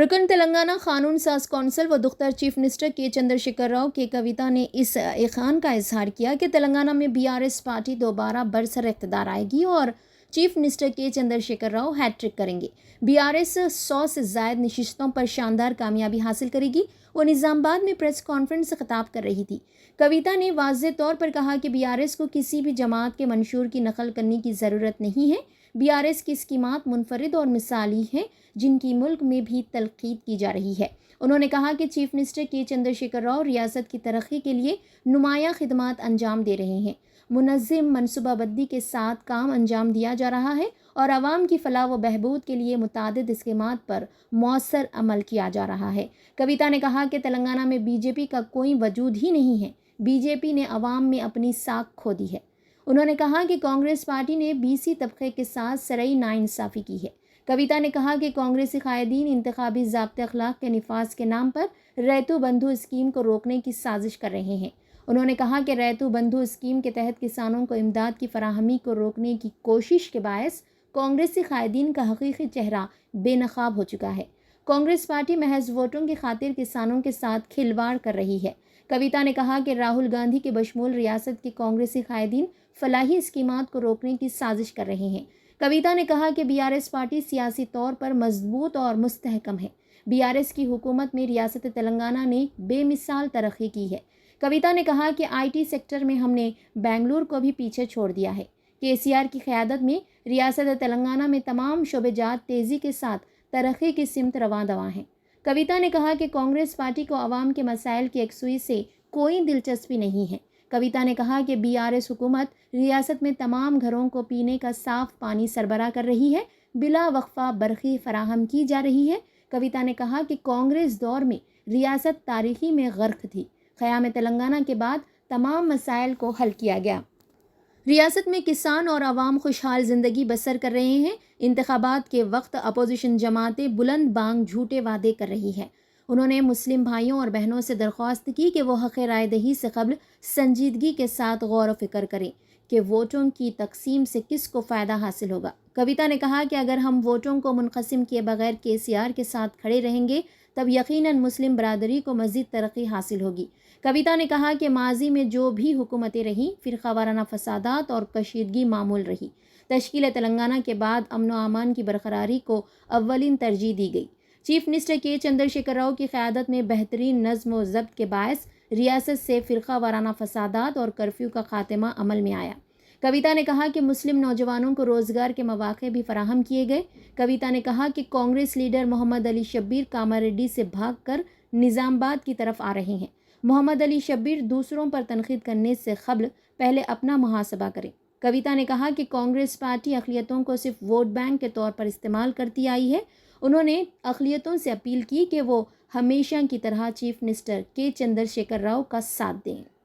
رکن تلنگانہ قانون ساز کونسل و دختر چیف منسٹر کے چندرشیکھر راؤ کے کویتا نے اس ایقان کا اظہار کیا کہ تلنگانہ میں BRS پارٹی دوبارہ برسر اقتدار آئے گی اور چیف منسٹر کے چندرشیکھر راؤ ہیٹ ٹرک کریں گے۔ BRS 100 سے زائد نشستوں پر شاندار کامیابی حاصل کرے گی۔ وہ نظام آباد میں پریس کانفرنس سے خطاب کر رہی تھی۔ کویتا نے واضح طور پر کہا کہ BRS کو کسی بھی جماعت کے منشور کی نقل کرنے کی ضرورت نہیں ہے۔ BRS کی اسکیمات منفرد اور مثالی ہیں جن کی ملک میں بھی تلقین کی جا رہی ہے۔ انہوں نے کہا کہ چیف منسٹر کے چندرشیکھر راؤ ریاست کی ترقی کے لیے نمایاں خدمات انجام دے رہے ہیں۔ منظم منصوبہ بندی کے ساتھ کام انجام دیا جا رہا ہے اور عوام کی فلاح و بہبود کے لیے متعدد اسکیمات پر مؤثر عمل کیا جا رہا ہے۔ کویتا نے کہا کہ تلنگانہ میں BJP کا کوئی وجود ہی نہیں ہے۔ BJP نے عوام میں اپنی ساکھ کھو دی ہے۔ انہوں نے کہا کہ کانگریس پارٹی نے BC طبقے کے ساتھ سرئی ناانصافی کی ہے۔ کویتا نے کہا کہ کانگریسی قائدین انتخابی ضابطۂ اخلاق کے نفاذ کے نام پر ریتو بندھو اسکیم کو روکنے کی سازش کر رہے ہیں۔ انہوں نے کہا کہ ریتو بندھو اسکیم کے تحت کسانوں کو امداد کی فراہمی کو روکنے کی کوشش کے باعث کانگریسی قائدین کا حقیقی چہرہ بے نقاب ہو چکا ہے۔ کانگریس پارٹی محض ووٹوں کی خاطر کسانوں کے ساتھ کھلواڑ کر رہی ہے۔ کویتا نے کہا کہ راہل گاندھی کے بشمول ریاست کے کانگریسی قائدین فلاحی اسکیمات کو روکنے کی سازش کر رہے ہیں۔ کویتا نے کہا کہ BRS پارٹی سیاسی طور پر مضبوط اور مستحکم ہے۔ BRS کی حکومت میں ریاست تلنگانہ نے بے مثال ترقی کی ہے۔ کویتا نے کہا کہ IT سیکٹر میں ہم نے بنگلور کو بھی پیچھے چھوڑ دیا ہے۔ KCR کی قیادت میں ریاست تلنگانہ میں تمام شعبے جات تیزی کے ساتھ ترقی کی سمت رواں دواں ہیں۔ کویتا نے کہا کہ کانگریس پارٹی کو عوام کے مسائل کی یکسوئی سے کوئی دلچسپی نہیں ہے۔ کویتا نے کہا کہ BRS حکومت ریاست میں تمام گھروں کو پینے کا صاف پانی سربراہ کر رہی ہے، بلا وقفہ برقی فراہم کی جا رہی ہے۔ کویتا نے کہا کہ کانگریس دور میں ریاست تاریخی میں غرق تھی۔ قیام تلنگانہ کے بعد تمام مسائل کو حل کیا گیا۔ ریاست میں کسان اور عوام خوشحال زندگی بسر کر رہے ہیں۔ انتخابات کے وقت اپوزیشن جماعتیں بلند بانگ جھوٹے وعدے کر رہی ہیں۔ انہوں نے مسلم بھائیوں اور بہنوں سے درخواست کی کہ وہ حق رائے دہی سے قبل سنجیدگی کے ساتھ غور و فکر کریں کہ ووٹوں کی تقسیم سے کس کو فائدہ حاصل ہوگا۔ کویتا نے کہا کہ اگر ہم ووٹوں کو منقسم کیے بغیر KCR کے ساتھ کھڑے رہیں گے تب یقیناً مسلم برادری کو مزید ترقی حاصل ہوگی۔ کویتا نے کہا کہ ماضی میں جو بھی حکومتیں رہیں فرقہ وارانہ فسادات اور کشیدگی معمول رہی۔ تشکیل تلنگانہ کے بعد امن و امان کی برقراری کو اولین ترجیح دی گئی۔ چیف منسٹر کے چندرشیکھر راؤ کی قیادت میں بہترین نظم و ضبط کے باعث ریاست سے فرقہ وارانہ فسادات اور کرفیو کا خاتمہ عمل میں آیا۔ کویتا نے کہا کہ مسلم نوجوانوں کو روزگار کے مواقع بھی فراہم کیے گئے۔ کویتا نے کہا کہ کانگریس لیڈر محمد علی شبیر کاماریڈی سے بھاگ کر نظام آباد کی طرف آ رہے ہیں۔ محمد علی شبیر دوسروں پر تنقید کرنے سے قبل پہلے اپنا محاسبہ کریں۔ کویتا نے کہا کہ کانگریس پارٹی اقلیتوں کو صرف ووٹ بینک کے طور پر استعمال کرتی آئی ہے۔ انہوں نے اقلیتوں سے اپیل کی کہ وہ ہمیشہ کی طرح چیف منسٹر کے چندرشیکھر راؤ کا ساتھ دیں۔